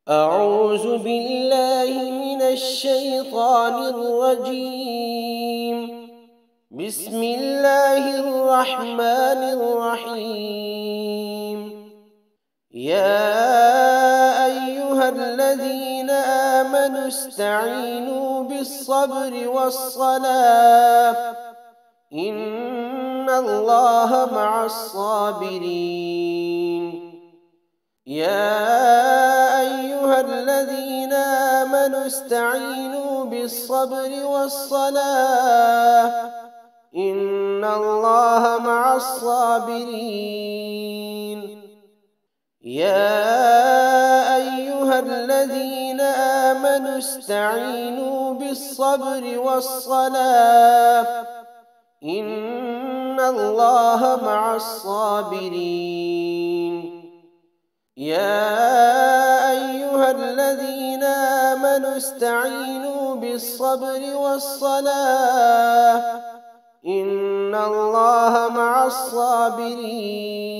أعوذ بالله من الشيطان الرجيم. بسم الله الرحمن الرحيم. يا أيها الذين آمنوا استعينوا بالصبر والصلاة إن الله مع الصابرين. يا أيها الذين آمنوا استعينوا بالصبر والصلاة إن الله مع الصابرين. يا أيها الذين آمنوا استعينوا بالصبر والصلاة إن الله مع الصابرين. يا أيها الذين آمنوا استعينوا بالصبر والصلاة إن الله مع الصابرين.